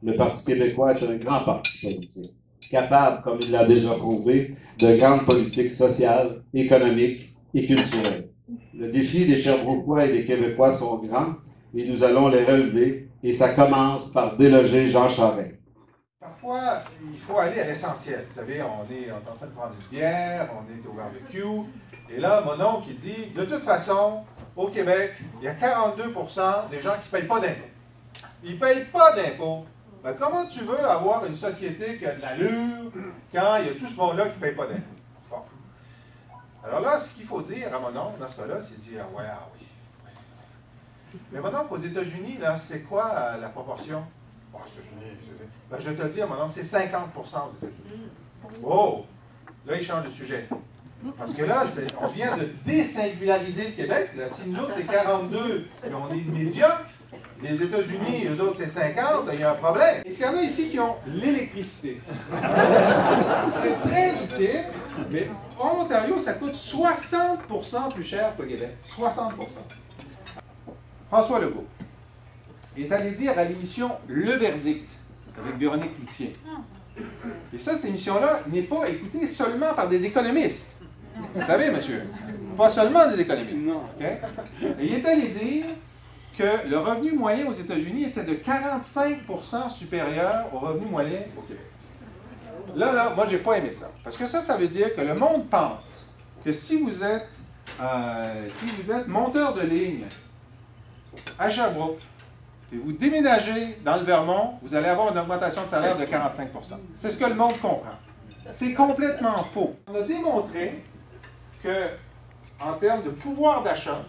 Le Parti québécois est un grand parti politique, capable, comme il l'a déjà prouvé, de grandes politiques sociales, économiques et culturelles. Le défi des Sherbrookeois et des Québécois sont grands et nous allons les relever, et ça commence par déloger Jean Charest. Parfois, il faut aller à l'essentiel. Vous savez, on est en train de prendre une bière, on est au barbecue, et là, mon oncle, il dit, de toute façon, au Québec, il y a 42% des gens qui ne payent pas d'impôts. Ils ne payent pas d'impôts. Ben, comment tu veux avoir une société qui a de l'allure quand il y a tout ce monde-là qui ne paye pas d'impôts? C'est pas fou. Alors là, ce qu'il faut dire à mon oncle, dans ce cas-là, c'est dire, ah ouais, ah oui. Mais mon oncle, aux États-Unis, là, c'est quoi la proportion? Oh, ben, je vais te le dire, mon oncle, c'est 50% aux États-Unis. Oh! Là, il change de sujet. Parce que là, on vient de désingulariser le Québec. Là, si nous autres, c'est 42, mais on est médiocre, les États-Unis, eux autres, c'est 50, il y a un problème. Est-ce qu'il y en a ici qui ont l'électricité? C'est très utile, mais en Ontario, ça coûte 60% plus cher qu'au Québec. 60%. François Legault est allé dire à l'émission Le Verdict, avec Véronique Cloutier. Et ça, cette émission-là n'est pas écoutée seulement par des économistes. Vous savez, monsieur, pas seulement des économistes. Okay? Et il est allé dire que le revenu moyen aux États-Unis était de 45% supérieur au revenu moyen au Québec. Là, moi, j'ai pas aimé ça. Parce que ça veut dire que le monde pense que si vous êtes monteur de ligne à Sherbrooke, et vous déménagez dans le Vermont, vous allez avoir une augmentation de salaire de 45%. C'est ce que le monde comprend. C'est complètement faux. On a démontré que, en termes de pouvoir d'achat,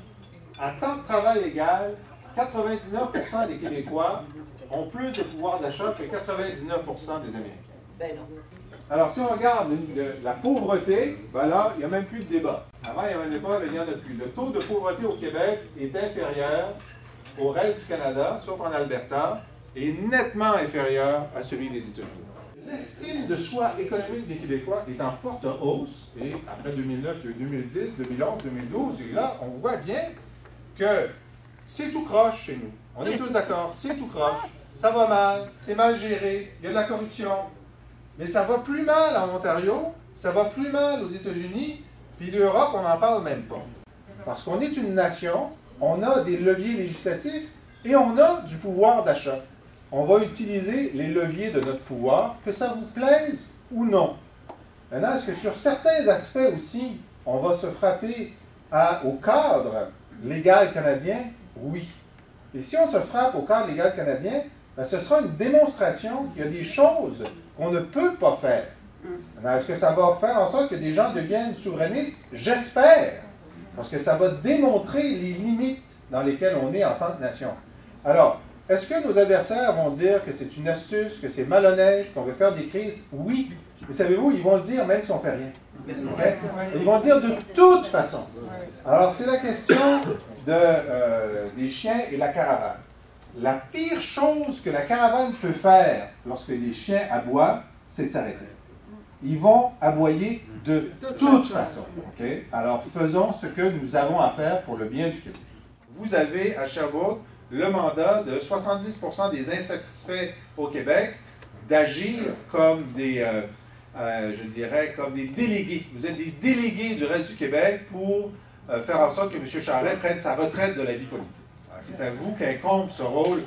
à temps de travail égal, 99% des Québécois ont plus de pouvoir d'achat que 99% des Américains. Alors, si on regarde la pauvreté, ben là, il n'y a même plus de débat. Avant, il n'y en avait pas, il n'y en a plus. Le taux de pauvreté au Québec est inférieur au reste du Canada, sauf en Alberta, est nettement inférieur à celui des États-Unis. L'estime de soi économique des Québécois est en forte hausse, et après 2009, 2010, 2011, 2012, et là, on voit bien que c'est tout croche chez nous. On est tous d'accord, c'est tout croche, ça va mal, c'est mal géré, il y a de la corruption. Mais ça va plus mal en Ontario, ça va plus mal aux États-Unis, puis l'Europe, on n'en parle même pas. Parce qu'on est une nation, on a des leviers législatifs et on a du pouvoir d'achat. On va utiliser les leviers de notre pouvoir, que ça vous plaise ou non. Maintenant, est-ce que sur certains aspects aussi, on va se frapper au cadre légal canadien? Oui. Et si on se frappe au cadre légal canadien, ben, ce sera une démonstration qu'il y a des choses qu'on ne peut pas faire. Est-ce que ça va faire en sorte que des gens deviennent souverainistes? J'espère. Parce que ça va démontrer les limites dans lesquelles on est en tant que nation. Alors, est-ce que nos adversaires vont dire que c'est une astuce, que c'est malhonnête, qu'on veut faire des crises? Oui. Mais savez-vous, ils vont le dire même si on ne fait rien. Okay? Ils vont le dire de toute façon. Alors, c'est la question des chiens et la caravane. La pire chose que la caravane peut faire lorsque les chiens aboient, c'est de s'arrêter. Ils vont aboyer de toute façon. Okay? Alors, faisons ce que nous avons à faire pour le bien du Québec. Vous avez à Sherbrooke le mandat de 70% des insatisfaits au Québec d'agir comme des, je dirais, comme des délégués. Vous êtes des délégués du reste du Québec pour faire en sorte que M. Charest prenne sa retraite de la vie politique. C'est à vous qu'incombe ce rôle.